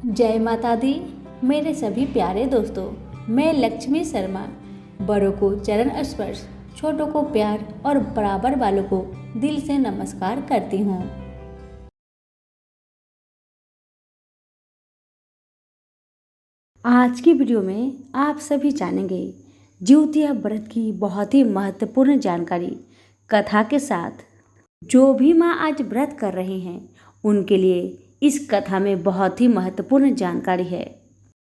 जय माता दी। मेरे सभी प्यारे दोस्तों, मैं लक्ष्मी शर्मा बड़ों को चरण स्पर्श, छोटों को प्यार और बराबर वालों को दिल से नमस्कार करती हूँ। आज की वीडियो में आप सभी जानेंगे ज्योतिया व्रत की बहुत ही महत्वपूर्ण जानकारी कथा के साथ। जो भी माँ आज व्रत कर रही हैं उनके लिए इस कथा में बहुत ही महत्वपूर्ण जानकारी है।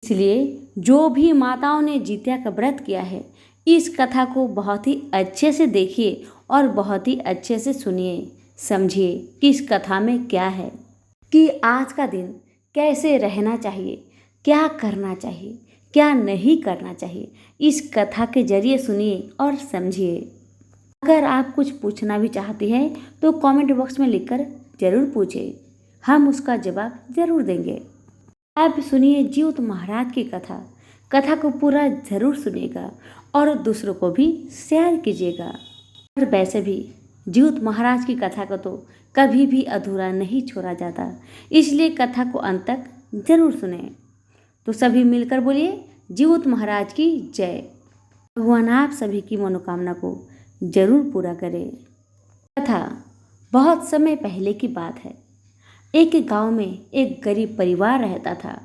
इसलिए जो भी माताओं ने जितिया का व्रत किया है, इस कथा को बहुत ही अच्छे से देखिए और बहुत ही अच्छे से सुनिए, समझिए कि इस कथा में क्या है, कि आज का दिन कैसे रहना चाहिए, क्या करना चाहिए, क्या नहीं करना चाहिए। इस कथा के जरिए सुनिए और समझिए। अगर आप कुछ पूछना भी चाहती हैं तो कमेंट बॉक्स में लिखकर ज़रूर पूछिए, हम उसका जवाब ज़रूर देंगे। अब सुनिए ज्यूत महाराज की कथा। कथा को पूरा ज़रूर सुनिएगा और दूसरों को भी शेयर कीजिएगा। और वैसे भी ज्यूत महाराज की कथा को तो कभी भी अधूरा नहीं छोड़ा जाता, इसलिए कथा को अंत तक ज़रूर सुने। तो सभी मिलकर बोलिए ज्यूत महाराज की जय। भगवान आप सभी की मनोकामना को जरूर पूरा करे। कथा बहुत समय पहले की बात है। एक गांव में एक गरीब परिवार रहता था।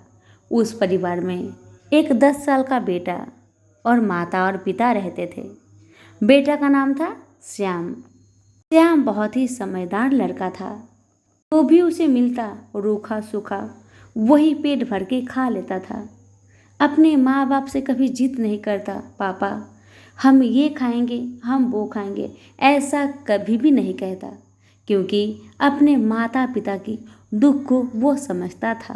उस परिवार में एक 10 साल का बेटा और माता और पिता रहते थे। बेटा का नाम था श्याम। श्याम बहुत ही समझदार लड़का था। जो भी उसे मिलता रूखा सूखा वही पेट भर के खा लेता था। अपने माँ बाप से कभी जिद नहीं करता, पापा हम ये खाएंगे, हम वो खाएंगे, ऐसा कभी भी नहीं कहता, क्योंकि अपने माता पिता की दुख को वो समझता था।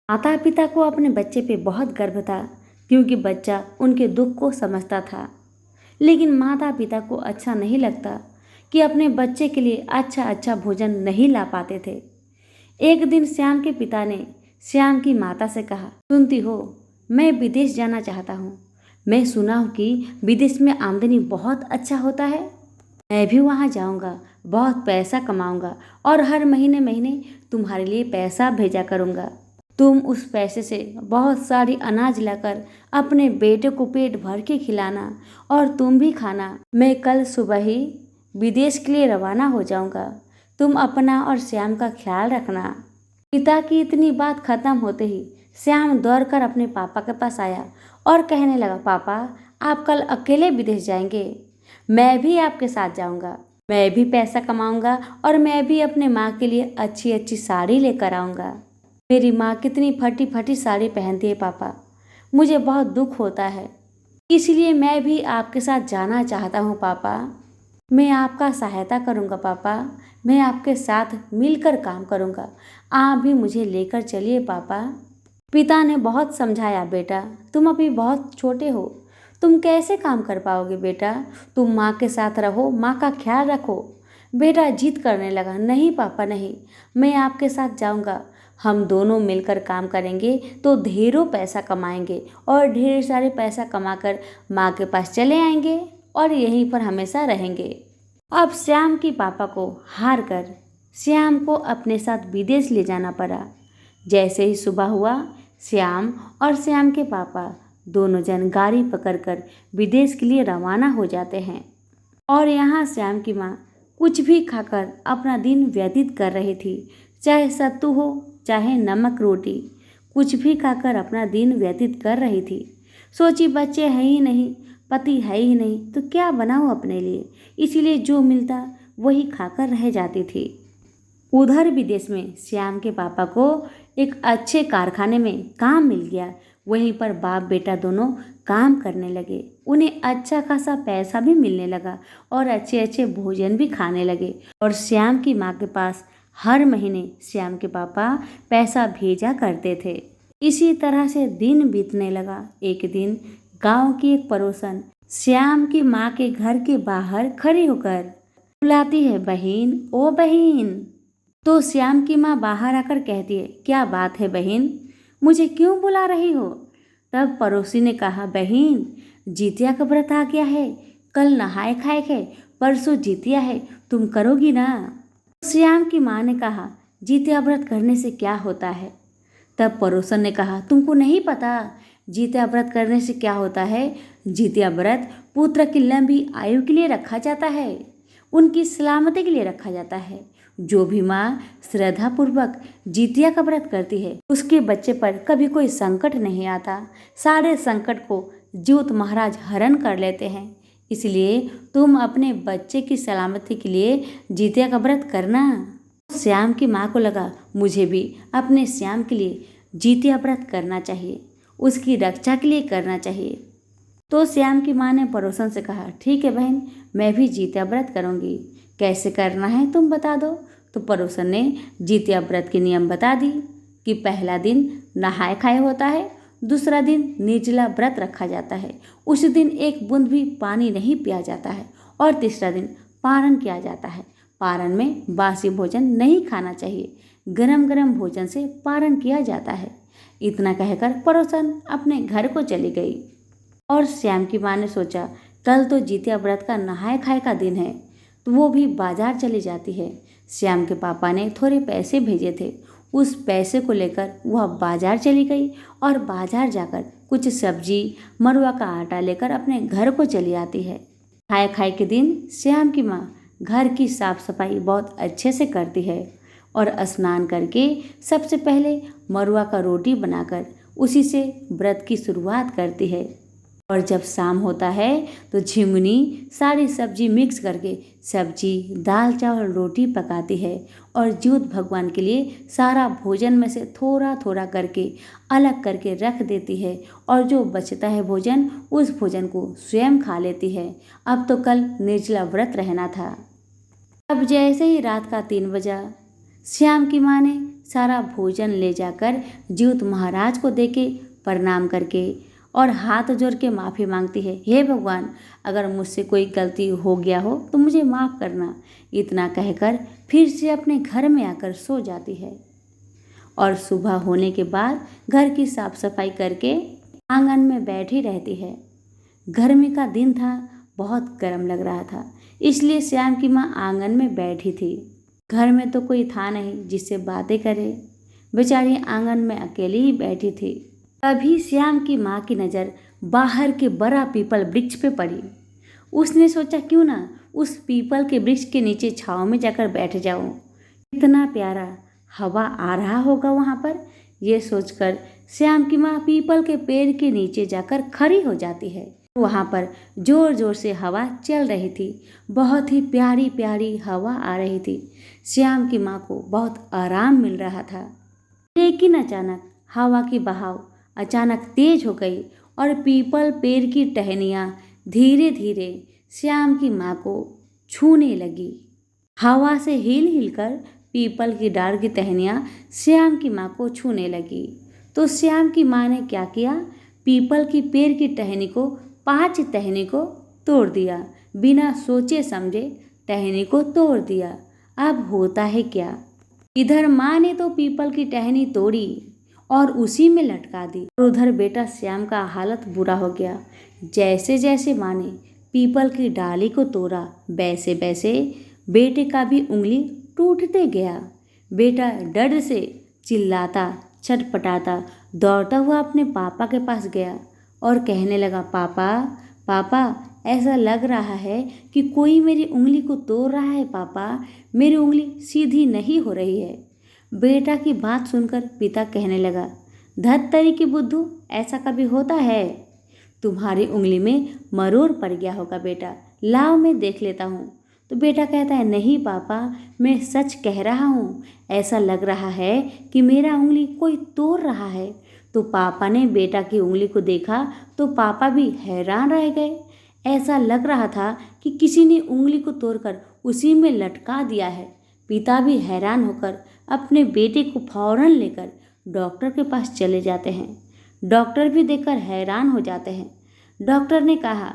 माता पिता को अपने बच्चे पे बहुत गर्व था, क्योंकि बच्चा उनके दुख को समझता था। लेकिन माता पिता को अच्छा नहीं लगता कि अपने बच्चे के लिए अच्छा अच्छा भोजन नहीं ला पाते थे। एक दिन श्याम के पिता ने श्याम की माता से कहा, सुनती हो, मैं विदेश जाना चाहता हूँ। मैं सुना हूँ कि विदेश में आमदनी बहुत अच्छा होता है। मैं भी वहाँ जाऊँगा, बहुत पैसा कमाऊँगा और हर महीने महीने तुम्हारे लिए पैसा भेजा करूँगा। तुम उस पैसे से बहुत सारी अनाज लाकर अपने बेटे को पेट भर के खिलाना और तुम भी खाना। मैं कल सुबह ही विदेश के लिए रवाना हो जाऊँगा। तुम अपना और श्याम का ख्याल रखना। पिता की इतनी बात खत्म होते ही श्याम दौड़कर अपने पापा के पास आया और कहने लगा, पापा आप कल अकेले विदेश जाएंगे? मैं भी आपके साथ जाऊंगा। मैं भी पैसा कमाऊंगा और मैं भी अपने माँ के लिए अच्छी अच्छी साड़ी लेकर आऊंगा। मेरी माँ कितनी फटी फटी साड़ी पहनती है पापा, मुझे बहुत दुख होता है, इसलिए मैं भी आपके साथ जाना चाहता हूँ पापा। मैं आपका सहायता करूँगा पापा, मैं आपके साथ मिलकर काम करूँगा। आप भी मुझे लेकर चलिए पापा। पिता ने बहुत समझाया, बेटा तुम अभी बहुत छोटे हो, तुम कैसे काम कर पाओगे बेटा, तुम माँ के साथ रहो, माँ का ख्याल रखो। बेटा जिद करने लगा, नहीं पापा नहीं, मैं आपके साथ जाऊँगा। हम दोनों मिलकर काम करेंगे तो ढेरों पैसा कमाएंगे और ढेर सारे पैसा कमाकर माँ के पास चले आएंगे और यहीं पर हमेशा रहेंगे। अब श्याम की पापा को हार कर श्याम को अपने साथ विदेश ले जाना पड़ा। जैसे ही सुबह हुआ, श्याम और श्याम के पापा दोनों जन गाड़ी पकड़कर विदेश के लिए रवाना हो जाते हैं। और यहाँ श्याम की माँ कुछ भी खाकर अपना दिन व्यतीत कर रही थी, चाहे सत्तू हो चाहे नमक रोटी, कुछ भी खाकर अपना दिन व्यतीत कर रही थी। सोची बच्चे हैं ही नहीं, पति है ही नहीं, तो क्या बनाऊँ अपने लिए, इसीलिए जो मिलता वही खाकर रह जाती थी। उधर विदेश में श्याम के पापा को एक अच्छे कारखाने में काम मिल गया। वहीं पर बाप बेटा दोनों काम करने लगे। उन्हें अच्छा खासा पैसा भी मिलने लगा और अच्छे अच्छे भोजन भी खाने लगे। और श्याम की माँ के पास हर महीने श्याम के पापा पैसा भेजा करते थे। इसी तरह से दिन बीतने लगा। एक दिन गांव की एक पड़ोसन श्याम की माँ के घर के बाहर खड़ी होकर बुलाती है, बहन ओ बहन। तो श्याम की माँ बाहर आकर कहती है, क्या बात है बहन, मुझे क्यों बुला रही हो? तब पड़ोसी ने कहा, बहन जितिया का व्रत आ गया है, कल नहाए खाए है, परसों जितिया है, तुम करोगी ना? श्याम की माँ ने कहा, जितिया व्रत करने से क्या होता है? तब पड़ोसन ने कहा, तुमको नहीं पता जितिया व्रत करने से क्या होता है? जितिया व्रत पुत्र की लंबी आयु के लिए रखा जाता है, उनकी सलामती के लिए रखा जाता है। जो भी माँ श्रद्धापूर्वक जितिया का व्रत करती है उसके बच्चे पर कभी कोई संकट नहीं आता। सारे संकट को ज्योत महाराज हरण कर लेते हैं। इसलिए तुम अपने बच्चे की सलामती के लिए जितिया का व्रत करना। श्याम की माँ को लगा मुझे भी अपने श्याम के लिए जितिया व्रत करना चाहिए, उसकी रक्षा के लिए करना चाहिए। तो श्याम की माँ ने पड़ोसन से कहा, ठीक है बहन, मैं भी जितिया व्रत करूँगी, कैसे करना है तुम बता दो। तो पड़ोसन ने जितिया व्रत के नियम बता दी कि पहला दिन नहाए खाए होता है, दूसरा दिन निर्जला व्रत रखा जाता है, उस दिन एक बूंद भी पानी नहीं पिया जाता है, और तीसरा दिन पारण किया जाता है। पारण में बासी भोजन नहीं खाना चाहिए, गरम गरम भोजन से पारण किया जाता है। इतना कहकर पड़ोसन अपने घर को चली गई। और श्याम की माँ ने सोचा कल तो जितिया व्रत का नहाए खाए का दिन है, तो वो भी बाजार चली जाती है। श्याम के पापा ने थोड़े पैसे भेजे थे, उस पैसे को लेकर वह बाजार चली गई और बाजार जाकर कुछ सब्जी मरुआ का आटा लेकर अपने घर को चली आती है। खाए खाए के दिन श्याम की माँ घर की साफ सफाई बहुत अच्छे से करती है और स्नान करके सबसे पहले मरुआ का रोटी बनाकर उसी से व्रत की शुरुआत करती है। और जब शाम होता है तो झिंगुनी सारी सब्जी मिक्स करके सब्जी दाल चावल रोटी पकाती है और ज्योत भगवान के लिए सारा भोजन में से थोड़ा थोड़ा करके अलग करके रख देती है, और जो बचता है भोजन उस भोजन को स्वयं खा लेती है। अब तो कल निर्जला व्रत रहना था। अब जैसे ही रात का 3 बजा, श्याम की माँ ने सारा भोजन ले जाकर ज्योत महाराज को देके प्रणाम करके और हाथ जोड़ के माफ़ी मांगती है, हे भगवान, अगर मुझसे कोई गलती हो गया हो तो मुझे माफ़ करना। इतना कहकर फिर से अपने घर में आकर सो जाती है। और सुबह होने के बाद घर की साफ सफाई करके आंगन में बैठी रहती है। गर्मी का दिन था, बहुत गर्म लग रहा था, इसलिए श्याम की माँ आंगन में बैठी थी। घर में तो कोई था नहीं जिससे बातें करे, बेचारी आंगन में अकेली ही बैठी थी। तभी श्याम की माँ की नज़र बाहर के बड़ा पीपल वृक्ष पे पड़ी। उसने सोचा क्यों ना उस पीपल के वृक्ष के नीचे छाँव में जाकर बैठ जाऊं, इतना प्यारा हवा आ रहा होगा वहाँ पर। ये सोचकर श्याम की माँ पीपल के पेड़ के नीचे जाकर खड़ी हो जाती है। वहाँ पर जोर जोर से हवा चल रही थी, बहुत ही प्यारी प्यारी हवा आ रही थी। श्याम की माँ को बहुत आराम मिल रहा था। लेकिन अचानक हवा की बहाव अचानक तेज हो गई और पीपल पेड़ की टहनियाँ धीरे धीरे श्याम की माँ को छूने लगी। हवा से हिल हिलकर पीपल की डाल की टहनियाँ श्याम की माँ को छूने लगी। तो श्याम की माँ ने क्या किया, पीपल की पेड़ की टहनी को 5 टहनी को तोड़ दिया। बिना सोचे समझे टहनी को तोड़ दिया। अब होता है क्या, इधर माँ ने तो पीपल की टहनी तोड़ी और उसी में लटका दी, और उधर बेटा श्याम का हालत बुरा हो गया। जैसे जैसे माँ ने पीपल की डाली को तोड़ा, वैसे वैसे बेटे का भी उंगली टूटते गया। बेटा डर से चिल्लाता छटपटाता दौड़ता हुआ अपने पापा के पास गया और कहने लगा, पापा पापा, ऐसा लग रहा है कि कोई मेरी उंगली को तोड़ रहा है पापा, मेरी उंगली सीधी नहीं हो रही है। बेटा की बात सुनकर पिता कहने लगा, धत्तरी की बुद्धू, ऐसा कभी होता है? तुम्हारी उंगली में मरोड़ पड़ गया होगा बेटा, लाओ मैं देख लेता हूँ। तो बेटा कहता है, नहीं पापा, मैं सच कह रहा हूँ, ऐसा लग रहा है कि मेरा उंगली कोई तोड़ रहा है। तो पापा ने बेटा की उंगली को देखा तो पापा भी हैरान रह गए। ऐसा लग रहा था कि किसी ने उंगली को तोड़कर उसी में लटका दिया है। पिता भी हैरान होकर अपने बेटे को फौरन लेकर डॉक्टर के पास चले जाते हैं। डॉक्टर भी देखकर हैरान हो जाते हैं। डॉक्टर ने कहा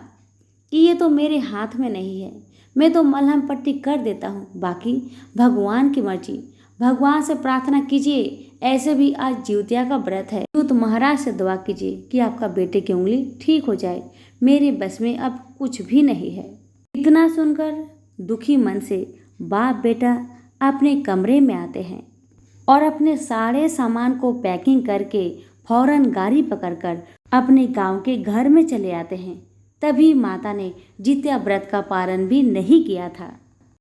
कि ये तो मेरे हाथ में नहीं है, मैं तो मलहम पट्टी कर देता हूँ, बाकी भगवान की मर्जी। भगवान से प्रार्थना कीजिए, ऐसे भी आज जितिया का व्रत है, तो महाराज से दुआ कीजिए कि आपका बेटे की उंगली ठीक हो जाए। मेरे बस में अब कुछ भी नहीं है। इतना सुनकर दुखी मन से बाप बेटा अपने कमरे में आते हैं। और अपने सारे सामान को पैकिंग करके फौरन गाड़ी पकड़कर अपने गांव के घर में चले आते हैं। तभी माता ने जित्या व्रत का पारण भी नहीं किया था।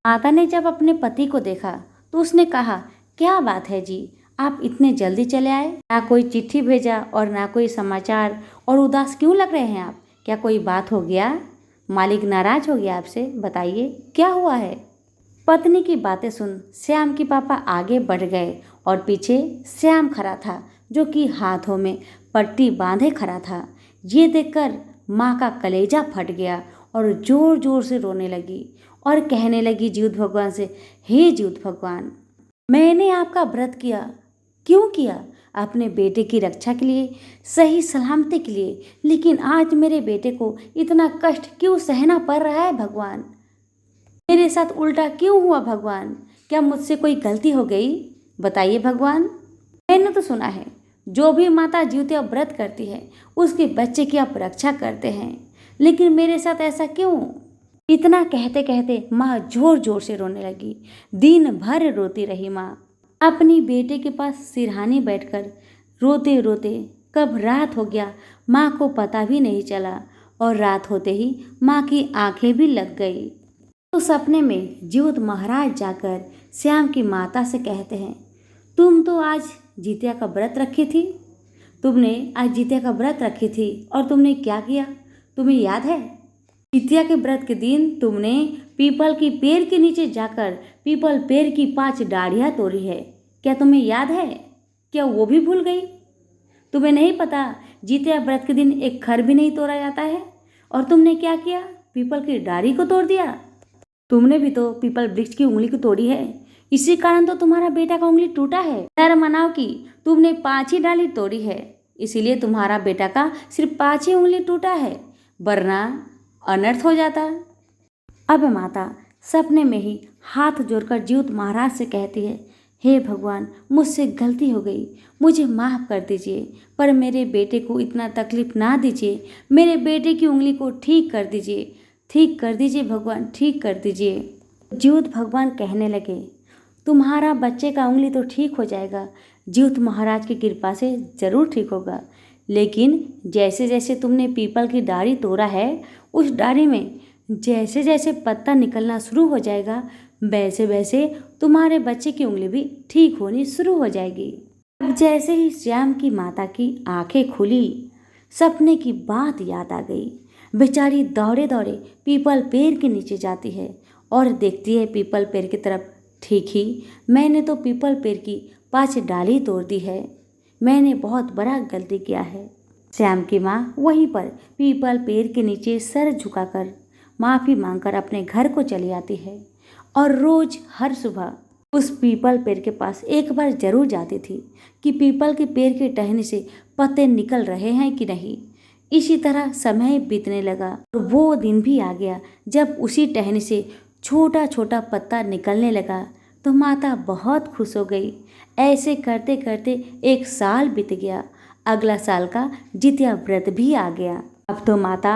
माता ने जब अपने पति को देखा तो उसने कहा, क्या बात है जी, आप इतने जल्दी चले आए, ना कोई चिट्ठी भेजा और ना कोई समाचार, और उदास क्यों लग रहे हैं आप? क्या कोई बात हो गया? मालिक नाराज हो गया आपसे? बताइए क्या हुआ है। पत्नी की बातें सुन श्याम के पापा आगे बढ़ गए और पीछे श्याम खड़ा था, जो कि हाथों में पट्टी बांधे खड़ा था। ये देखकर माँ का कलेजा फट गया और जोर जोर से रोने लगी और कहने लगी जीउत भगवान से, हे जीउत भगवान, मैंने आपका व्रत किया। क्यों किया? अपने बेटे की रक्षा के लिए, सही सलामती के लिए, लेकिन आज मेरे बेटे को इतना कष्ट क्यों सहना पड़ रहा है भगवान? मेरे साथ उल्टा क्यों हुआ भगवान? क्या मुझसे कोई गलती हो गई? बताइए भगवान। मैंने तो सुना है जो भी माता जिउतिया व्रत करती है उसके बच्चे की आप रक्षा करते हैं, लेकिन मेरे साथ ऐसा क्यों? इतना कहते कहते माँ जोर जोर से रोने लगी। दिन भर रोती रही माँ अपनी बेटे के पास सिरहाने बैठकर, रोते रोते कब रात हो गया माँ को पता भी नहीं चला, और रात होते ही माँ की आंखें भी लग गई। तो सपने में जिउत महाराज जाकर श्याम की माता से कहते हैं, तुम तो आज जितिया का व्रत रखी थी, तुमने आज जितिया का व्रत रखी थी और तुमने क्या किया? तुम्हें याद है? जितिया के व्रत के दिन तुमने पीपल की पेड़ के नीचे जाकर पीपल पेड़ की 5 डाढ़ियाँ तोड़ी है। क्या तुम्हें याद है? क्या वो भी भूल गई? तुम्हें नहीं पता जितिया व्रत के दिन एक खर भी नहीं तोड़ा जाता है? और तुमने क्या किया? पीपल की डाढ़ी को तोड़ दिया। तुमने भी तो पीपल वृक्ष की उंगली को तोड़ी है, इसी कारण तो तुम्हारा बेटा का उंगली टूटा है। डर मनाओ कि तुमने 5 ही डाली तोड़ी है, इसीलिए तुम्हारा बेटा का सिर्फ 5 ही उंगली टूटा है, वरना अनर्थ हो जाता। अब माता सपने में ही हाथ जोड़कर जिउत महाराज से कहती है, हे भगवान, मुझसे गलती हो गई, मुझे माफ़ कर दीजिए, पर मेरे बेटे को इतना तकलीफ ना दीजिए, मेरे बेटे की उंगली को ठीक कर दीजिए, ठीक कर दीजिए भगवान, ठीक कर दीजिए। जिउत भगवान कहने लगे, तुम्हारा बच्चे का उंगली तो ठीक हो जाएगा, जिउत महाराज की कृपा से ज़रूर ठीक होगा, लेकिन जैसे जैसे तुमने पीपल की डाढ़ी तोड़ा है, उस डाढ़ी में जैसे जैसे पत्ता निकलना शुरू हो जाएगा, वैसे वैसे तुम्हारे बच्चे की उंगली भी ठीक होनी शुरू हो जाएगी। अब जैसे ही श्याम की माता की आंखें खुली, सपने की बात याद आ गई। बेचारी दौड़े दौड़े पीपल पेड़ के नीचे जाती है और देखती है पीपल पेड़ की तरफ, ठीक ही मैंने तो पीपल पेड़ की 5 डाली तोड़ दी है, मैंने बहुत बड़ा गलती किया है। श्याम की माँ वहीं पर पीपल पेड़ के नीचे सर झुकाकर माफ़ी मांगकर अपने घर को चली आती है और रोज हर सुबह उस पीपल पेड़ के पास एक बार जरूर जाती थी कि पीपल के पेड़ के टहनी से पत्ते निकल रहे हैं कि नहीं। इसी तरह समय बीतने लगा और वो दिन भी आ गया जब उसी टहनी से छोटा छोटा पत्ता निकलने लगा तो माता बहुत खुश हो गई। ऐसे करते करते 1 साल बीत गया। अगला साल का जितिया व्रत भी आ गया। अब तो माता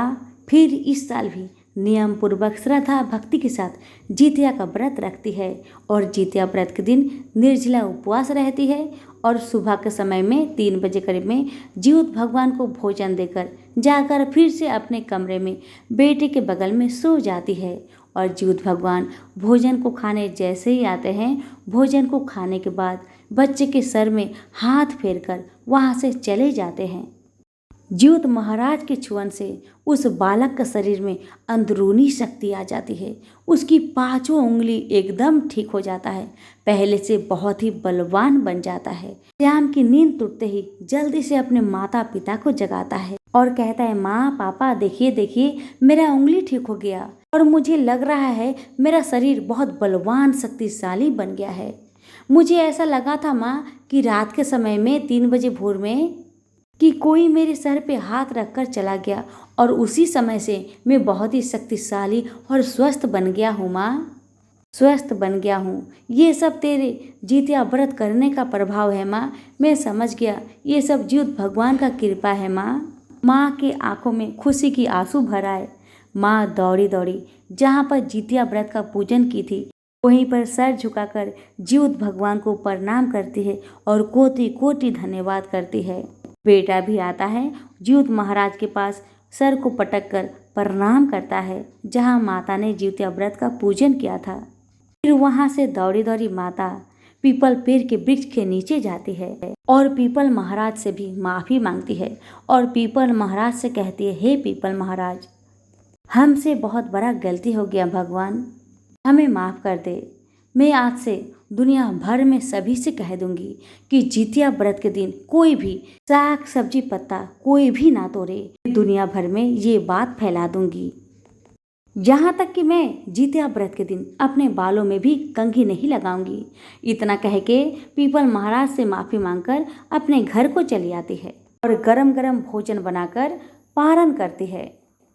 फिर इस साल भी नियम पूर्वक श्रद्धा भक्ति के साथ जितिया का व्रत रखती है और जितिया व्रत के दिन निर्जला उपवास रहती है और सुबह के समय में 3 बजे करीब में जिउत भगवान को भोजन देकर जाकर फिर से अपने कमरे में बेटे के बगल में सो जाती है। और जिउत भगवान भोजन को खाने जैसे ही आते हैं, भोजन को खाने के बाद बच्चे के सर में हाथ फेरकर वहाँ से चले जाते हैं। जिउत महाराज के छुअन से उस बालक के शरीर में अंदरूनी शक्ति आ जाती है। उसकी 5 उंगली एकदम ठीक हो जाता है, पहले से बहुत ही बलवान बन जाता है। श्याम की नींद टूटते ही जल्दी से अपने माता पिता को जगाता है और कहता है, माँ पापा देखिए देखिए, मेरा उंगली ठीक हो गया और मुझे लग रहा है मेरा शरीर बहुत बलवान शक्तिशाली बन गया है। मुझे ऐसा लगा था माँ कि रात के समय में 3 बजे भोर में कि कोई मेरे सर पे हाथ रखकर चला गया और उसी समय से मैं बहुत ही शक्तिशाली और स्वस्थ बन गया हूँ माँ, स्वस्थ बन गया हूँ। ये सब तेरे जितिया व्रत करने का प्रभाव है माँ, मैं समझ गया ये सब जिउत भगवान का कृपा है माँ। माँ के आंखों में खुशी की आंसू भर आए। माँ दौड़ी दौड़ी जहाँ पर जितिया व्रत का पूजन की थी वहीं पर सर झुकाकर जीवत भगवान को प्रणाम करती है और कोटि कोटि धन्यवाद करती है। बेटा भी आता है, जीवत महाराज के पास सर को पटक कर प्रणाम करता है जहाँ माता ने जीवत्या व्रत का पूजन किया था। फिर वहाँ से दौड़ी दौड़ी माता पीपल पेड़ के वृक्ष के नीचे जाती है और पीपल महाराज से भी माफी मांगती है और पीपल महाराज से कहती है, हे पीपल महाराज, हमसे बहुत बड़ा गलती हो गया, भगवान हमें माफ कर दे। मैं आज से दुनिया भर में सभी से कह दूंगी कि जितिया व्रत के दिन कोई भी साग सब्जी पत्ता कोई भी ना तोड़े। दुनिया भर में ये बात फैला दूंगी। यहाँ तक कि मैं जितिया व्रत के दिन अपने बालों में भी कंघी नहीं लगाऊंगी। इतना कह के पीपल महाराज से माफी मांगकर अपने घर को चली आती है और गरम गरम भोजन बनाकर पारण करती है।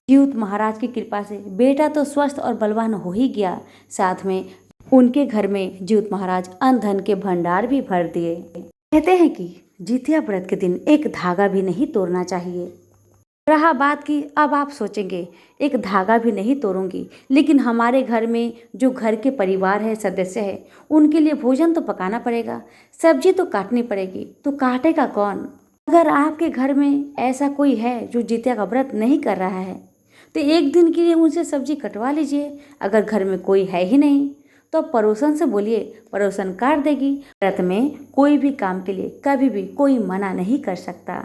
जीवत महाराज की कृपा से बेटा तो स्वस्थ और बलवान हो ही गया, साथ में उनके घर में जीवत महाराज अन्न धन के भंडार भी भर दिए। कहते हैं कि जितिया व्रत के दिन एक धागा भी नहीं तोड़ना चाहिए। रहा बात की, अब आप सोचेंगे एक धागा भी नहीं तोड़ूंगी, लेकिन हमारे घर में जो घर के परिवार है, सदस्य है, उनके लिए भोजन तो पकाना पड़ेगा, सब्जी तो काटनी पड़ेगी, तो काटेगा कौन? अगर आपके घर में ऐसा कोई है जो जितिया का व्रत नहीं कर रहा है तो एक दिन के लिए उनसे सब्जी कटवा लीजिए। अगर घर में कोई है ही नहीं तो पड़ोसन से बोलिए, पड़ोसन काट देगी। व्रत में कोई भी काम के लिए कभी भी कोई मना नहीं कर सकता,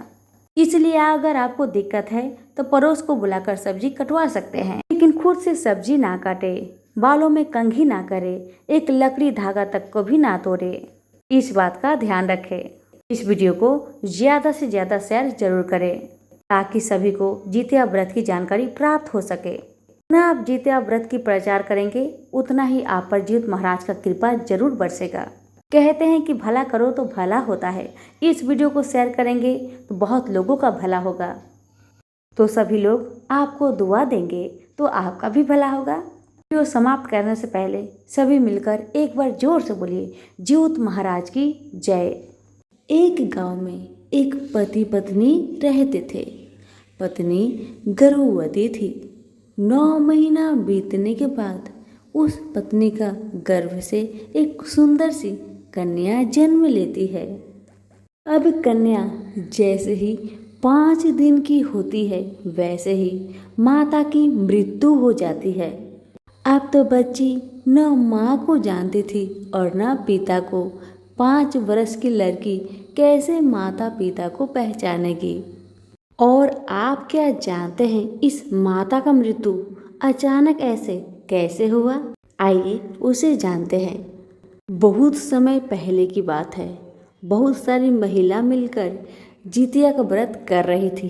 इसलिए अगर आपको दिक्कत है तो पड़ोस को बुलाकर सब्जी कटवा सकते हैं, लेकिन खुद से सब्जी ना काटे, बालों में कंघी ना करे, एक लकड़ी धागा तक को भी ना तोड़े। इस बात का ध्यान रखें। इस वीडियो को ज़्यादा से ज़्यादा शेयर जरूर करें ताकि सभी को जितिया व्रत की जानकारी प्राप्त हो सके। जितना आप जितिया व्रत की प्रचार करेंगे उतना ही आप पर जीवत महाराज का कृपा जरूर बरसेगा। कहते हैं कि भला करो तो भला होता है। इस वीडियो को शेयर करेंगे तो बहुत लोगों का भला होगा, तो सभी लोग आपको दुआ देंगे तो आपका भी भला होगा। वीडियो समाप्त करने से पहले सभी मिलकर एक बार जोर से बोलिए, जीवत महाराज की जय। एक गांव में एक पति पत्नी रहते थे। पत्नी गर्भवती थी। 9 महीना बीतने के बाद उस पत्नी का गर्भ से एक सुंदर सी कन्या जन्म लेती है। अब कन्या जैसे ही 5 दिन की होती है वैसे ही माता की मृत्यु हो जाती है। अब तो बच्ची न माँ को जानती थी और न पिता को। 5 वर्ष की लड़की कैसे माता पिता को पहचानेगी? और आप क्या जानते हैं इस माता का मृत्यु अचानक ऐसे कैसे हुआ? आइए उसे जानते हैं। बहुत समय पहले की बात है। बहुत सारी महिला मिलकर जितिया का व्रत कर रही थी।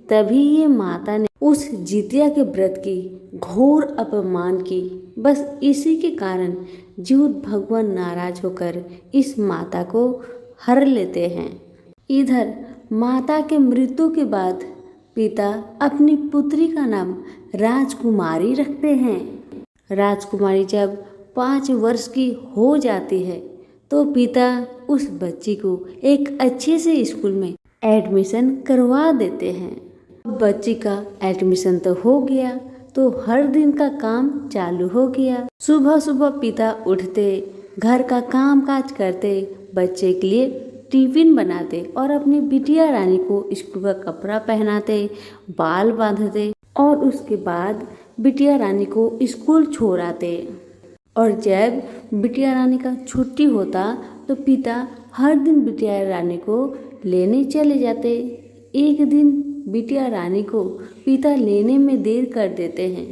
तभी ये माता ने उस जितिया के व्रत की घोर अपमान की। बस इसी के कारण जीवत भगवान नाराज होकर इस माता को हर लेते हैं। इधर माता के मृत्यु के बाद पिता अपनी पुत्री का नाम राजकुमारी रखते हैं। राजकुमारी जब 5 वर्ष की हो जाती है तो पिता उस बच्ची को एक अच्छे से स्कूल में एडमिशन करवा देते हैं। बच्ची का एडमिशन तो हो गया तो हर दिन का काम चालू हो गया। सुबह सुबह पिता उठते, घर का काम काज करते, बच्चे के लिए टिफिन बनाते और अपनी बिटिया रानी को स्कूल का कपड़ा पहनाते, बाल बांधते और उसके बाद बिटिया रानी को स्कूल छोड़ आते। और जब बिटिया रानी का छुट्टी होता तो पिता हर दिन बिटिया रानी को लेने चले जाते। एक दिन बिटिया रानी को पिता लेने में देर कर देते हैं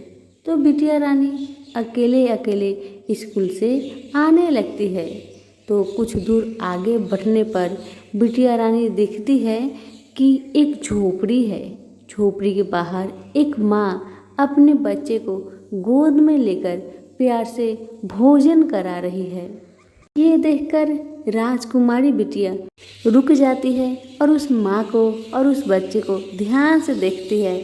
तो बिटिया रानी अकेले अकेले स्कूल से आने लगती है। तो कुछ दूर आगे बढ़ने पर बिटिया रानी देखती है कि एक झोपड़ी है। झोपड़ी के बाहर एक माँ अपने बच्चे को गोद में लेकर प्यार से भोजन करा रही है। ये देखकर राजकुमारी बिटिया रुक जाती है और उस माँ को और उस बच्चे को ध्यान से देखती है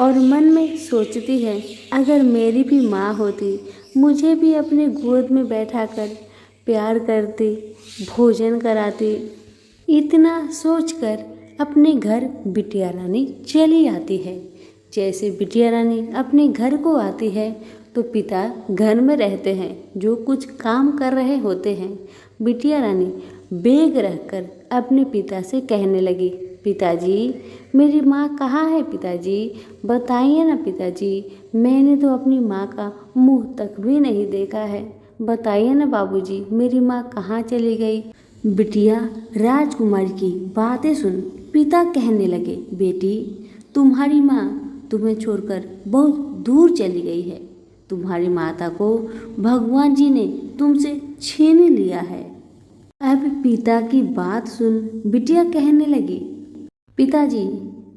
और मन में सोचती है, अगर मेरी भी माँ होती मुझे भी अपने गोद में बैठाकर प्यार करती, भोजन कराती। इतना सोचकर अपने घर बिटिया रानी चली आती है। जैसे बिटिया रानी अपने घर को आती है तो पिता घर में रहते हैं, जो कुछ काम कर रहे होते हैं। बिटिया रानी बैग रखकर अपने पिता से कहने लगी, पिताजी मेरी माँ कहाँ है पिताजी, बताइए ना पिताजी, मैंने तो अपनी माँ का मुंह तक भी नहीं देखा है, बताइए ना बाबूजी मेरी माँ कहाँ चली गई। बिटिया राजकुमारी की बातें सुन पिता कहने लगे, बेटी तुम्हारी माँ तुम्हें छोड़कर बहुत दूर चली गई है, तुम्हारी माता को भगवान जी ने तुमसे छीन लिया है। अब पिता की बात सुन बिटिया कहने लगी, पिताजी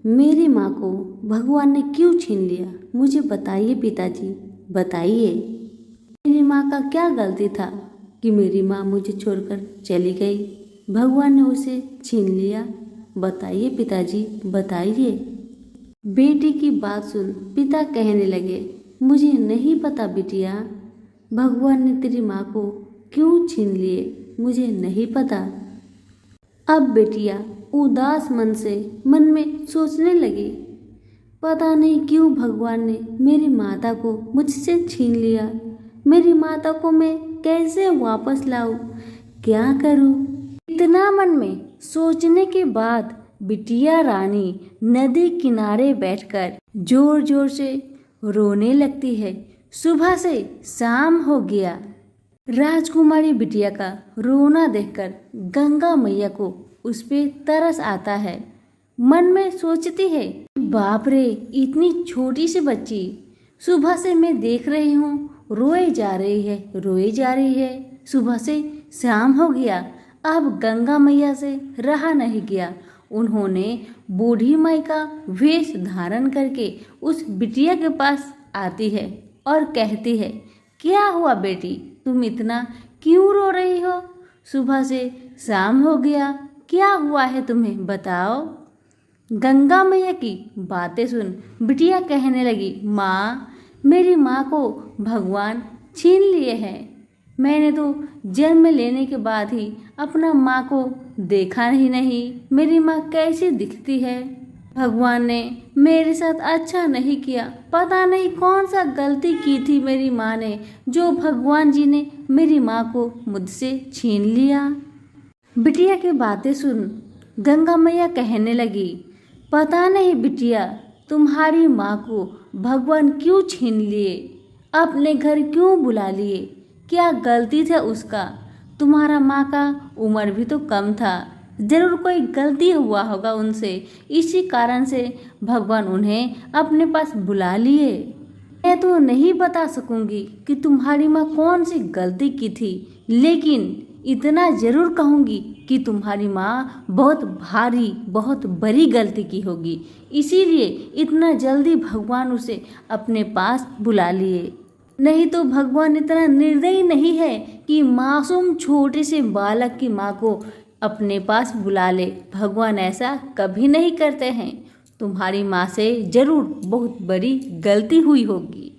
मेरी माँ को भगवान ने क्यों छीन लिया, मुझे बताइए पिताजी, बताइए मेरी माँ का क्या गलती था कि मेरी माँ मुझे छोड़कर चली गई, भगवान ने उसे छीन लिया, बताइए पिताजी बताइए। बेटी की बात सुन पिता कहने लगे, मुझे नहीं पता बिटिया, भगवान ने तेरी माँ को क्यों छीन लिए, मुझे नहीं पता। अब बेटिया उदास मन से मन में सोचने लगी, पता नहीं क्यों भगवान ने मेरी माता को मुझसे छीन लिया, मेरी माता को मैं कैसे वापस लाऊं, क्या करूं। इतना मन में सोचने के बाद बिटिया रानी नदी किनारे बैठकर जोर जोर से रोने लगती है। सुबह से शाम हो गया। राजकुमारी बिटिया का रोना देखकर गंगा मैया को उस पे तरस आता है। मन में सोचती है, बाप रे इतनी छोटी सी बच्ची, सुबह से मैं देख रही हूँ रोए जा रही है, रोए जा रही है, सुबह से शाम हो गया। अब गंगा मैया से रहा नहीं गया। उन्होंने बूढ़ी माई का वेश धारण करके उस बिटिया के पास आती है और कहती है, क्या हुआ बेटी, तुम इतना क्यों रो रही हो, सुबह से शाम हो गया, क्या हुआ है तुम्हें बताओ। गंगा मैया की बातें सुन बिटिया कहने लगी, माँ मेरी माँ को भगवान छीन लिए हैं, मैंने तो जन्म लेने के बाद ही अपना माँ को देखा ही नहीं, मेरी माँ कैसी दिखती है, भगवान ने मेरे साथ अच्छा नहीं किया, पता नहीं कौन सा गलती की थी मेरी माँ ने, जो भगवान जी ने मेरी माँ को मुझसे छीन लिया। बिटिया की बातें सुन गंगा मैया कहने लगी, पता नहीं बिटिया तुम्हारी माँ को भगवान क्यों छीन लिए, अपने घर क्यों बुला लिए, क्या गलती था उसका, तुम्हारा माँ का उम्र भी तो कम था, जरूर कोई गलती हुआ होगा उनसे, इसी कारण से भगवान उन्हें अपने पास बुला लिए। मैं तो नहीं बता सकूंगी कि तुम्हारी माँ कौन सी गलती की थी, लेकिन इतना जरूर कहूँगी कि तुम्हारी माँ बहुत भारी बहुत बड़ी गलती की होगी, इसीलिए इतना जल्दी भगवान उसे अपने पास बुला लिए। नहीं तो भगवान इतना निर्दयी नहीं है कि मासूम छोटे से बालक की माँ को अपने पास बुला ले, भगवान ऐसा कभी नहीं करते हैं, तुम्हारी माँ से जरूर बहुत बड़ी गलती हुई होगी।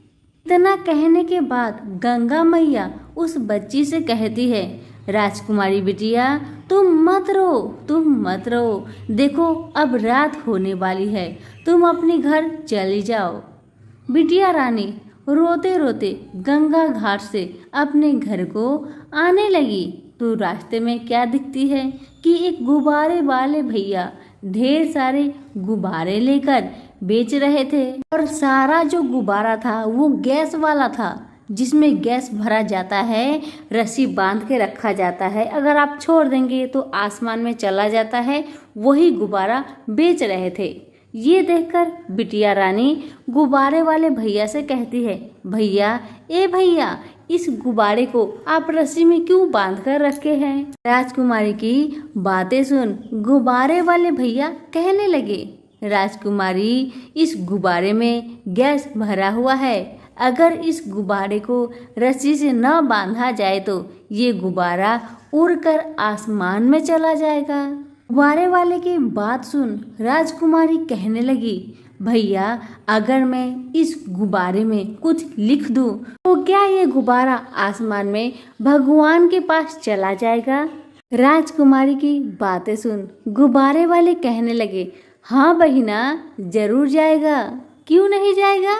इतना कहने के बाद गंगा मैया उस बच्ची से कहती है, राजकुमारी बिटिया तुम मत रो, तुम मत रो, देखो अब रात होने वाली है, तुम अपने घर चली जाओ। बिटिया रानी रोते रोते गंगा घाट से अपने घर को आने लगी तो रास्ते में क्या दिखती है कि एक गुब्बारे वाले भैया ढेर सारे गुब्बारे लेकर बेच रहे थे, और सारा जो गुब्बारा था वो गैस वाला था, जिसमें गैस भरा जाता है, रस्सी बांध के रखा जाता है, अगर आप छोड़ देंगे तो आसमान में चला जाता है, वही गुब्बारा बेच रहे थे। ये देखकर बिटिया रानी गुब्बारे वाले भैया से कहती है, भैया ए भैया इस गुब्बारे को आप रस्सी में क्यों बांध कर रखे हैं। राजकुमारी की बातें सुन गुब्बारे वाले भैया कहने लगे, राजकुमारी इस गुब्बारे में गैस भरा हुआ है, अगर इस गुब्बारे को रस्सी से न बांधा जाए तो ये गुब्बारा उड़कर आसमान में चला जाएगा। गुब्बारे वाले की बात सुन राजकुमारी कहने लगी, भैया अगर मैं इस गुब्बारे में कुछ लिख दूं तो क्या ये गुब्बारा आसमान में भगवान के पास चला जाएगा। राजकुमारी की बातें सुन गुब्बारे वाले कहने लगे, हाँ बहिना जरूर जाएगा, क्यों नहीं जाएगा।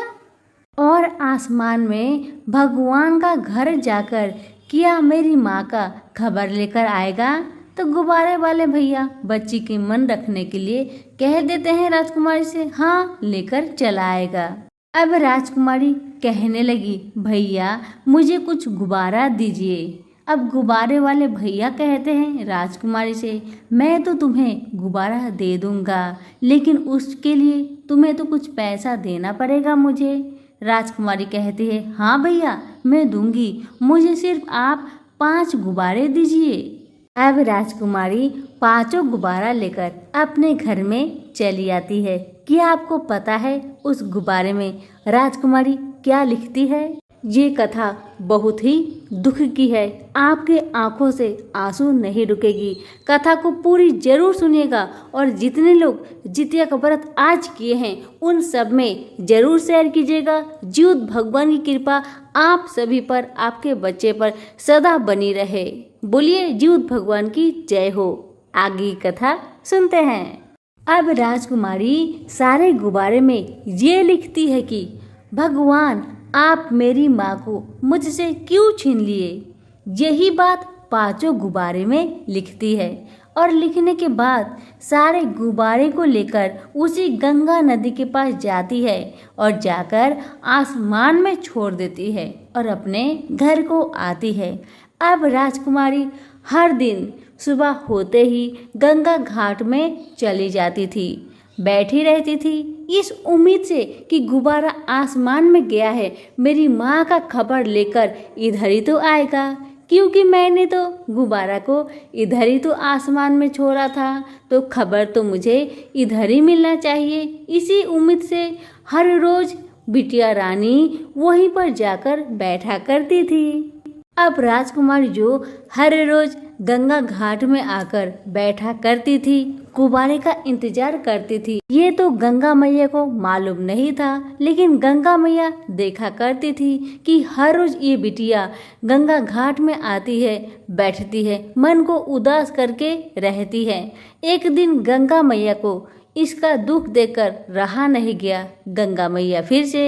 और आसमान में भगवान का घर जाकर क्या मेरी माँ का खबर लेकर आएगा? तो गुब्बारे वाले भैया बच्ची के मन रखने के लिए कह देते हैं राजकुमारी से, हाँ लेकर चला आएगा। अब राजकुमारी कहने लगी, भैया मुझे कुछ गुब्बारा दीजिए। अब गुब्बारे वाले भैया कहते हैं राजकुमारी से, मैं तो तुम्हें गुब्बारा दे दूंगा, लेकिन उसके लिए तुम्हें तो कुछ पैसा देना पड़ेगा मुझे। राजकुमारी कहती है, हाँ भैया मैं दूंगी, मुझे सिर्फ आप 5 गुब्बारे दीजिए। अब राजकुमारी 5 गुब्बारा लेकर अपने घर में चली आती है। क्या आपको पता है उस गुब्बारे में राजकुमारी क्या लिखती है? ये कथा बहुत ही दुख की है, आपके आंखों से आंसू नहीं रुकेगी। कथा को पूरी जरूर सुनिएगा और जितने लोग जितिया का व्रत आज किए हैं उन सब में जरूर शेयर कीजिएगा। ज्योत भगवान की कृपा आप सभी पर, आपके बच्चे पर सदा बनी रहे। बोलिए ज्योत भगवान की जय हो। आगे की कथा सुनते हैं। अब राजकुमारी सारे गुब्बारे में ये लिखती है कि भगवान आप मेरी माँ को मुझसे क्यों छीन लिए। यही बात 5 गुब्बारे में लिखती है और लिखने के बाद सारे गुब्बारे को लेकर उसी गंगा नदी के पास जाती है और जाकर आसमान में छोड़ देती है और अपने घर को आती है। अब राजकुमारी हर दिन सुबह होते ही गंगा घाट में चली जाती थी, बैठी रहती थी इस उम्मीद से कि गुब्बारा आसमान में गया है, मेरी माँ का खबर लेकर इधर ही तो आएगा, क्योंकि मैंने तो गुब्बारा को इधर ही तो आसमान में छोड़ा था, तो खबर तो मुझे इधर ही मिलना चाहिए। इसी उम्मीद से हर रोज बिटिया रानी वहीं पर जाकर बैठा करती थी। अब राजकुमारी जो हर रोज गंगा घाट में आकर बैठा करती थी, गुब्बारे का इंतजार करती थी, ये तो गंगा मैया को मालूम नहीं था, लेकिन गंगा मैया देखा करती थी कि हर रोज ये बिटिया गंगा घाट में आती है, बैठती है, मन को उदास करके रहती है। एक दिन गंगा मैया को इसका दुख देखकर रहा नहीं गया। गंगा मैया फिर से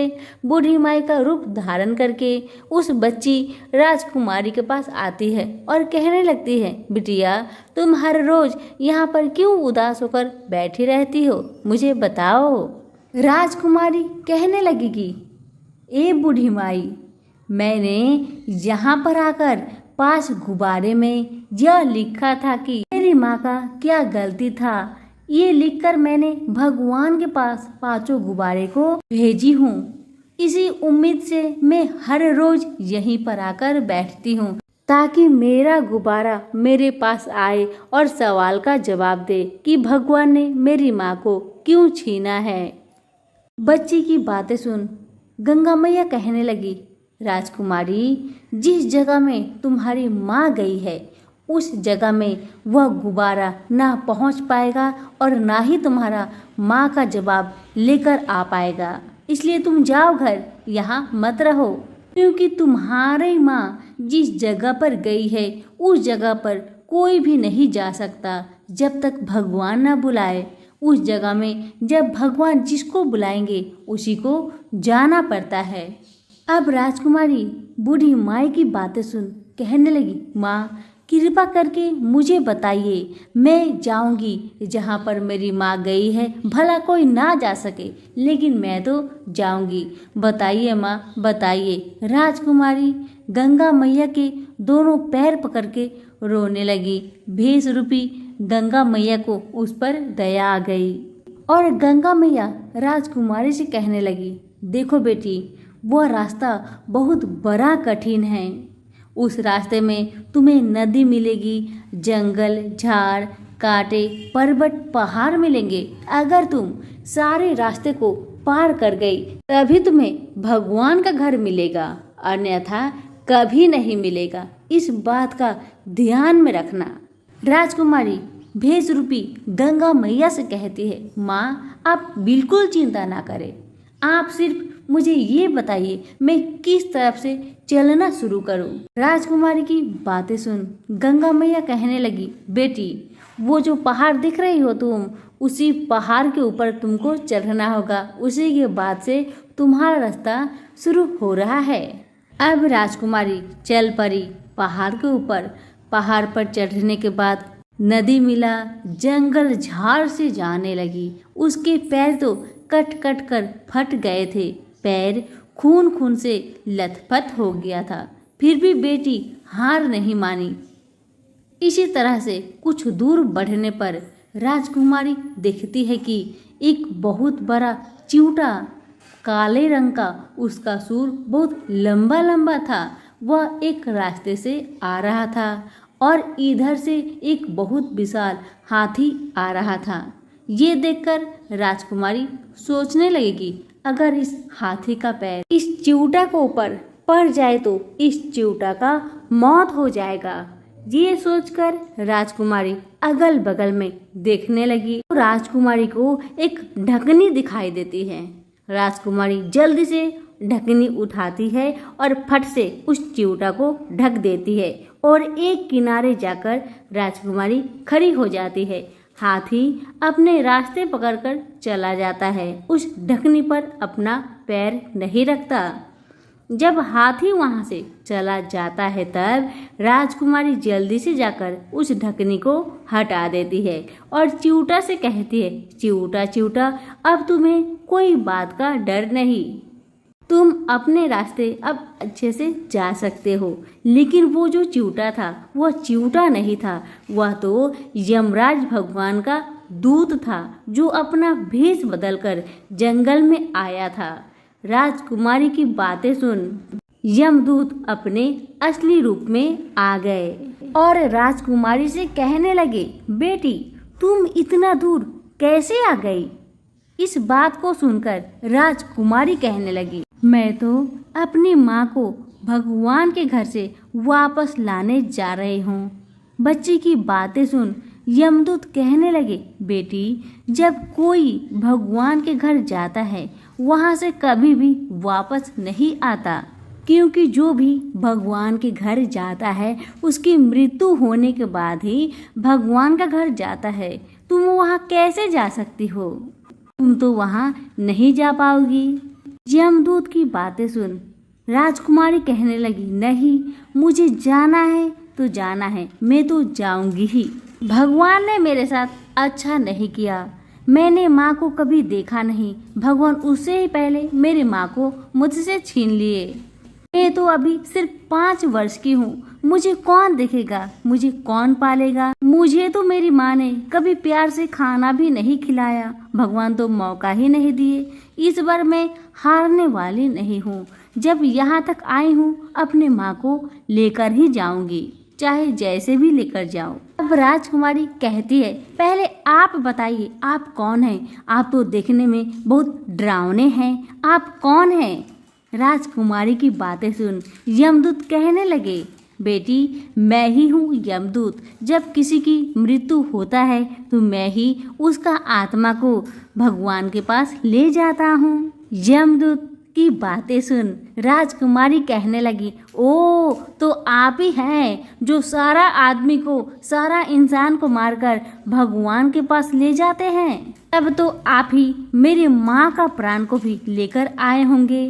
बूढ़ी माई का रूप धारण करके उस बच्ची राजकुमारी के पास आती है और कहने लगती है, बिटिया तुम हर रोज यहाँ पर क्यों उदास होकर बैठी रहती हो, मुझे बताओ। राजकुमारी कहने लगेगी, ए बूढ़ी माई, मैंने यहाँ पर आकर 5 गुब्बारे में यह लिखा था कि मेरी माँ का क्या गलती था, ये लिखकर मैंने भगवान के पास 5 गुब्बारे को भेजी हूँ। इसी उम्मीद से मैं हर रोज यहीं पर आकर बैठती हूँ ताकि मेरा गुब्बारा मेरे पास आए और सवाल का जवाब दे कि भगवान ने मेरी माँ को क्यों छीना है। बच्ची की बातें सुन गंगा मैया कहने लगी, राजकुमारी जिस जगह में तुम्हारी माँ गई है उस जगह में वह गुब्बारा ना पहुंच पाएगा और ना ही तुम्हारा माँ का जवाब लेकर आ पाएगा, इसलिए तुम जाओ घर, यहाँ मत रहो, क्योंकि तुम्हारी माँ जिस जगह पर गई है उस जगह पर कोई भी नहीं जा सकता जब तक भगवान ना बुलाए। उस जगह में जब भगवान जिसको बुलाएंगे उसी को जाना पड़ता है। अब राजकुमारी बूढ़ी माई की बातें सुन कहने लगी, माँ कृपा करके मुझे बताइए, मैं जाऊंगी जहाँ पर मेरी माँ गई है, भला कोई ना जा सके लेकिन मैं तो जाऊंगी, बताइए माँ बताइए। राजकुमारी गंगा मैया के दोनों पैर पकड़ के रोने लगी। 20 रूपी गंगा मैया को उस पर दया आ गई और गंगा मैया राजकुमारी से कहने लगी, देखो बेटी, वह रास्ता बहुत बड़ा कठिन है, उस रास्ते में तुम्हें नदी मिलेगी, जंगल, झाड़, कांटे, पर्वत, पहाड़ मिलेंगे। अगर तुम सारे रास्ते को पार कर गई तभी तुम्हें भगवान का घर मिलेगा, अन्यथा कभी नहीं मिलेगा। इस बात का ध्यान में रखना। राजकुमारी 20 रूपी गंगा मैया से कहती है, माँ आप बिल्कुल चिंता ना करें, आप सिर्फ मुझे ये बताइए मैं किस तरफ से चलना शुरू करूं। राजकुमारी की बातें सुन गंगा मैया कहने लगी, बेटी वो जो पहाड़ दिख रही हो तुम, उसी पहाड़ के ऊपर तुमको चढ़ना होगा, उसी के बाद से तुम्हारा रास्ता शुरू हो रहा है। अब राजकुमारी चल पड़ी पहाड़ के ऊपर। पहाड़ पर चढ़ने के बाद नदी मिला, जंगल झाड़ से जाने लगी। उसके पैर तो कट कट कर फट गए थे, पैर खून खून से लथपथ हो गया था। फिर भी बेटी हार नहीं मानी। इसी तरह से कुछ दूर बढ़ने पर राजकुमारी देखती है कि एक बहुत बड़ा चिऊटा काले रंग का, उसका सूर बहुत लंबा लंबा था। वह एक रास्ते से आ रहा था और इधर से एक बहुत विशाल हाथी आ रहा था। ये देखकर राजकुमारी सोचने लगेगी, अगर इस हाथी का पैर इस चिऊटा को ऊपर पड़ जाए तो इस चिऊटा का मौत हो जाएगा। ये सोचकर राजकुमारी अगल बगल में देखने लगी। तो राजकुमारी को एक ढकनी दिखाई देती है। राजकुमारी जल्दी से ढकनी उठाती है और फट से उस चिऊटा को ढक देती है और एक किनारे जाकर राजकुमारी खड़ी हो जाती है। हाथी अपने रास्ते पकड़कर चला जाता है, उस ढकनी पर अपना पैर नहीं रखता। जब हाथी वहां से चला जाता है तब राजकुमारी जल्दी से जाकर उस ढकनी को हटा देती है और चिऊटा से कहती है, चिऊटा चिऊटा, अब तुम्हें कोई बात का डर नहीं, तुम अपने रास्ते अब अच्छे से जा सकते हो। लेकिन वो जो चिऊटा था वह चिऊटा नहीं था, वह तो यमराज भगवान का दूत था जो अपना भेष बदलकर जंगल में आया था। राजकुमारी की बातें सुन यमदूत अपने असली रूप में आ गए और राजकुमारी से कहने लगे, बेटी तुम इतना दूर कैसे आ गई? इस बात को सुनकर राजकुमारी कहने लगी, मैं तो अपनी माँ को भगवान के घर से वापस लाने जा रही हूँ। बच्ची की बातें सुन यमदूत कहने लगे, बेटी जब कोई भगवान के घर जाता है वहाँ से कभी भी वापस नहीं आता, क्योंकि जो भी भगवान के घर जाता है उसकी मृत्यु होने के बाद ही भगवान का घर जाता है। तुम वहाँ कैसे जा सकती हो? तुम तो वहाँ नहीं जा पाओगी। यमदूत की बातें सुन राजकुमारी कहने लगी, नहीं, मुझे जाना है तो जाना है, मैं तो जाऊंगी ही। भगवान ने मेरे साथ अच्छा नहीं किया, मैंने माँ को कभी देखा नहीं, भगवान उससे ही पहले मेरी माँ को मुझसे छीन लिए। मैं तो अभी सिर्फ 5 वर्ष की हूँ, मुझे कौन देखेगा, मुझे कौन पालेगा? मुझे तो मेरी माँ ने कभी प्यार से खाना भी नहीं खिलाया, भगवान तो मौका ही नहीं दिए। इस बार मैं हारने वाली नहीं हूँ, जब यहाँ तक आई हूँ अपने माँ को लेकर ही जाऊंगी, चाहे जैसे भी लेकर जाओ। अब राजकुमारी कहती है, पहले आप बताइए आप कौन हैं? आप तो देखने में बहुत डरावने हैं, आप कौन हैं? राजकुमारी की बातें सुन यमदूत कहने लगे, बेटी मैं ही हूँ यमदूत। जब किसी की मृत्यु होता है तो मैं ही उसका आत्मा को भगवान के पास ले जाता हूँ। यमदूत की बातें सुन राजकुमारी कहने लगी, ओ तो आप ही हैं जो सारा आदमी को, सारा इंसान को मारकर भगवान के पास ले जाते हैं। तब तो आप ही मेरी माँ का प्राण को भी लेकर आए होंगे।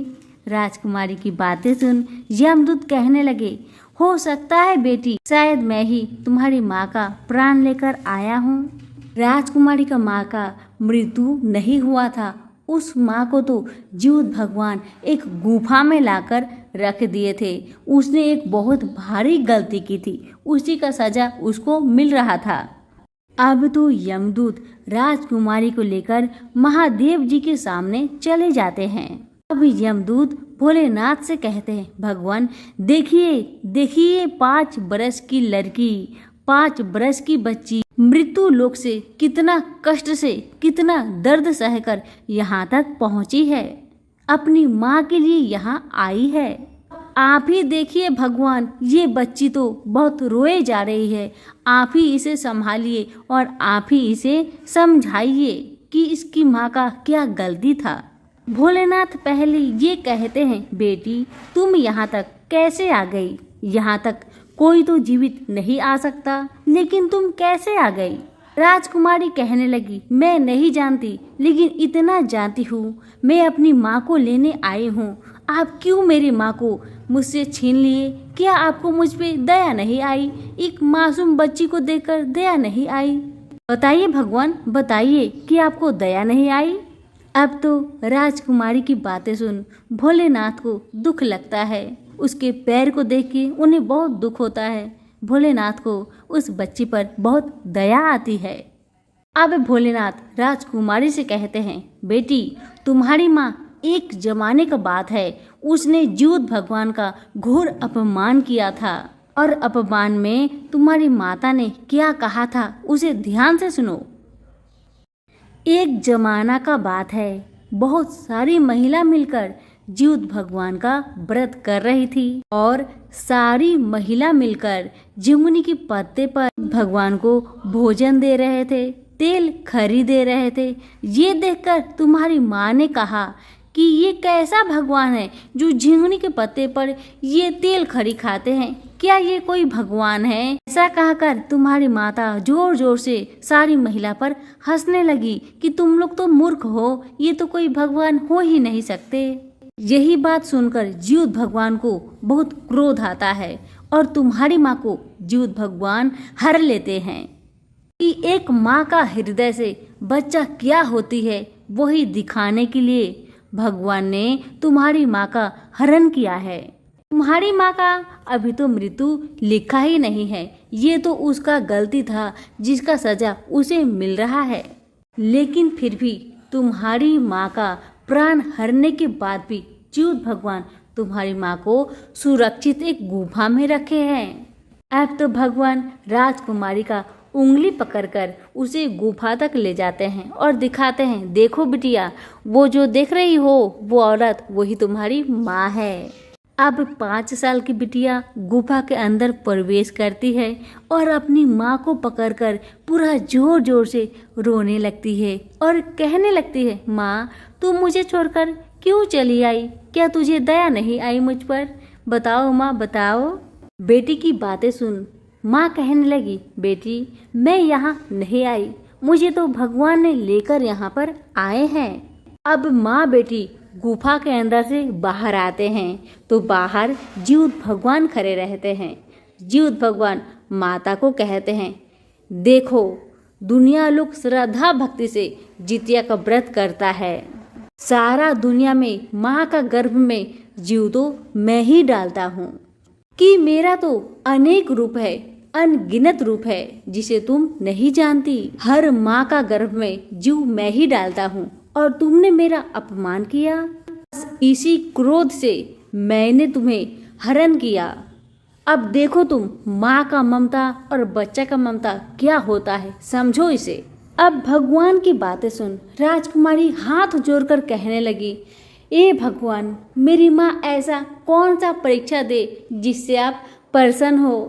राजकुमारी की बातें सुन यमदूत कहने लगे, हो सकता है बेटी, शायद मैं ही तुम्हारी माँ का प्राण लेकर आया हूँ। राजकुमारी का माँ का मृत्यु नहीं हुआ था, उस माँ को तो जीवित भगवान एक गुफा में लाकर रख दिए थे। उसने एक बहुत भारी गलती की थी, उसी का सजा उसको मिल रहा था। अब तो यमदूत राजकुमारी को लेकर महादेव जी के सामने चले जाते हैं। अब यमदूत भोलेनाथ से कहते हैं, भगवान देखिए देखिए 5 बरस की लड़की, 5 बरस की बच्ची मृत्यु लोक से कितना कष्ट से, कितना दर्द सहकर यहाँ तक पहुँची है, अपनी माँ के लिए यहाँ आई है। आप ही देखिए भगवान, ये बच्ची तो बहुत रोए जा रही है, आप ही इसे संभालिए और आप ही इसे समझाइए कि इसकी माँ का क्या गलती था। भोलेनाथ पहले ये कहते हैं, बेटी तुम यहाँ तक कैसे आ गई? यहाँ तक कोई तो जीवित नहीं आ सकता, लेकिन तुम कैसे आ गई? राजकुमारी कहने लगी, मैं नहीं जानती, लेकिन इतना जानती हूँ, मैं अपनी माँ को लेने आई हूँ। आप क्यों मेरी माँ को मुझसे छीन लिए? क्या आपको मुझ पे दया नहीं आई? एक मासूम बच्ची को देखकर दया नहीं आई? बताइए भगवान, बताइए कि आपको दया नहीं आई? अब तो राजकुमारी की बातें सुन भोलेनाथ को दुख लगता है। उसके पैर को देख के उन्हें बहुत दुख होता है। भोलेनाथ को उस बच्ची पर बहुत दया आती है। अब भोलेनाथ राजकुमारी से कहते हैं, बेटी, तुम्हारी माँ एक जमाने का बात है, उसने जीउत भगवान का घोर अपमान किया था, और अपमान में तुम्हारी माता ने क्या कहा था उसे ध्यान से सुनो। एक जमाना का बात है, बहुत सारी महिला मिलकर जीउत भगवान का व्रत कर रही थी, और सारी महिला मिलकर झिंगुनी के पत्ते पर भगवान को भोजन दे रहे थे, तेल खरीदे रहे थे। ये देखकर तुम्हारी माँ ने कहा कि ये कैसा भगवान है जो झिंगुनी के पत्ते पर ये तेल खरी खाते हैं? क्या ये कोई भगवान है? ऐसा कहकर तुम्हारी माता जोर जोर से सारी महिला पर हंसने लगी कि तुम लोग तो मूर्ख हो, ये तो कोई भगवान हो ही नहीं सकते। यही बात सुनकर जीउत भगवान को बहुत क्रोध आता है, और तुम्हारी माँ को जीउत भगवान हर लेते हैं कि एक माँ का हृदय से बच्चा क्या होती है वही दिखाने के लिए भगवान ने तुम्हारी माँ का हरण किया है। तुम्हारी माँ का अभी तो मृत्यु लिखा ही नहीं है, ये तो उसका गलती था जिसका सजा उसे मिल रहा है। लेकिन फिर भी तुम्हारी माँ का प्राण हरने के बाद भी जीउत भगवान तुम्हारी माँ को सुरक्षित एक गुफा में रखे हैं। अब तो भगवान राजकुमारी का उंगली पकड़कर उसे गुफा तक ले जाते हैं और दिखाते हैं, देखो बिटिया, वो जो देख रही हो वो औरत वही तुम्हारी माँ है। अब 5 साल की बिटिया गुफा के अंदर प्रवेश करती है और अपनी माँ को पकड़कर पूरा जोर जोर से रोने लगती है और कहने लगती है, माँ, तुम मुझे छोड़कर क्यों चली आई? क्या तुझे दया नहीं आई मुझ पर? बताओ माँ, बताओ। बेटी की बातें सुन माँ कहने लगी, बेटी, मैं यहाँ नहीं आई, मुझे तो भगवान ने लेकर यहाँ पर आए हैं। अब माँ बेटी गुफा के अंदर से बाहर आते हैं तो बाहर जीउत भगवान खड़े रहते हैं। जीउत भगवान माता को कहते हैं, देखो, दुनिया लोग श्रद्धा भक्ति से जितिया का व्रत करता है। सारा दुनिया में माँ का गर्भ में जीव तो मैं ही डालता हूँ, कि मेरा तो अनेक रूप है, अनगिनत रूप है जिसे तुम नहीं जानती। हर माँ का गर्भ में जीव मैं ही डालता हूँ और तुमने मेरा अपमान किया। इसी क्रोध से मैंने तुम्हें हरण किया। अब देखो तुम, माँ का ममता और बच्चा का ममता क्या होता है, समझो इसे। अब भगवान की बातें सुन राजकुमारी हाथ जोड़कर कहने लगी, ए भगवान, मेरी माँ ऐसा कौन सा परीक्षा दे जिससे आप प्रसन्न हो?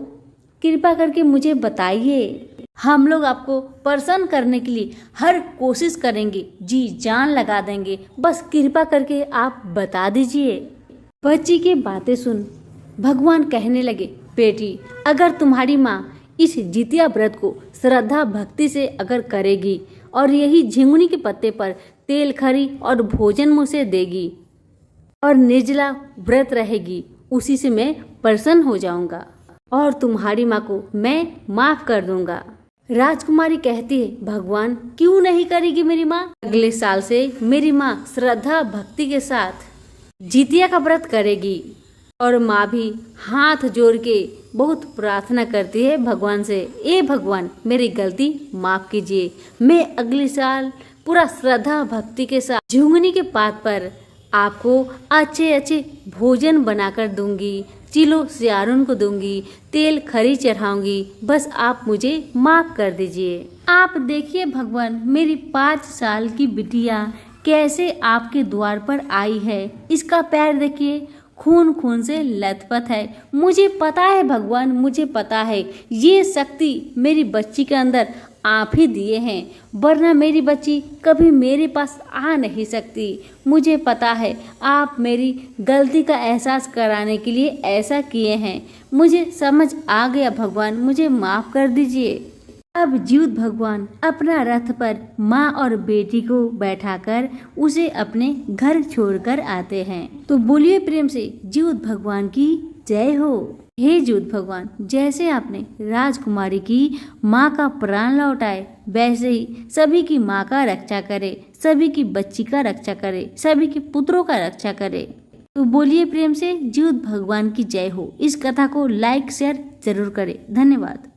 कृपा करके मुझे बताइए। हम लोग आपको प्रसन्न करने के लिए हर कोशिश करेंगे, जी जान लगा देंगे, बस कृपा करके आप बता दीजिए। बच्ची की बातें सुन भगवान कहने लगे, बेटी, अगर तुम्हारी माँ इस जितिया व्रत को श्रद्धा भक्ति से अगर करेगी और यही झिंगुनी के पत्ते पर तेल खरी और भोजन मुझसे देगी और निर्जला व्रत रहेगी, उसी से मैं प्रसन्न हो जाऊंगा और तुम्हारी माँ को मैं माफ कर दूंगा। राजकुमारी कहती है, भगवान, क्यों नहीं करेगी मेरी माँ? अगले साल से मेरी माँ श्रद्धा भक्ति के साथ जितिया का व्रत करेगी। और माँ भी हाथ जोड़ के बहुत प्रार्थना करती है भगवान से, ए भगवान, मेरी गलती माफ कीजिए, मैं अगले साल पूरा श्रद्धा भक्ति के साथ झुंगनी के पात पर आपको अच्छे अच्छे भोजन बनाकर दूंगी, चिलो सियारुन को दूंगी, तेल खरी चढ़ाऊंगी, बस आप मुझे माफ कर दीजिए। आप देखिए भगवान, मेरी 5 साल की बिटिया कैसे आपके द्वार पर आई है, इसका पैर देखिए, खून खून से लथपथ है। मुझे पता है भगवान, मुझे पता है ये शक्ति मेरी बच्ची के अंदर आप ही दिए हैं, वरना मेरी बच्ची कभी मेरे पास आ नहीं सकती। मुझे पता है आप मेरी गलती का एहसास कराने के लिए ऐसा किए हैं। मुझे समझ आ गया भगवान, मुझे माफ़ कर दीजिए। अब ज्यूत भगवान अपना रथ पर माँ और बेटी को बैठाकर उसे अपने घर छोड़कर आते हैं। तो बोलिए प्रेम से ज्यूत भगवान की जय हो। हे ज्यूत भगवान, जैसे आपने राजकुमारी की माँ का प्राण लौटाए, वैसे ही सभी की माँ का रक्षा करे, सभी की बच्ची का रक्षा करे, सभी के पुत्रों का रक्षा करे। तो बोलिए प्रेम से ज्यूत भगवान की जय हो। इस कथा को लाइक शेयर जरूर करें। धन्यवाद।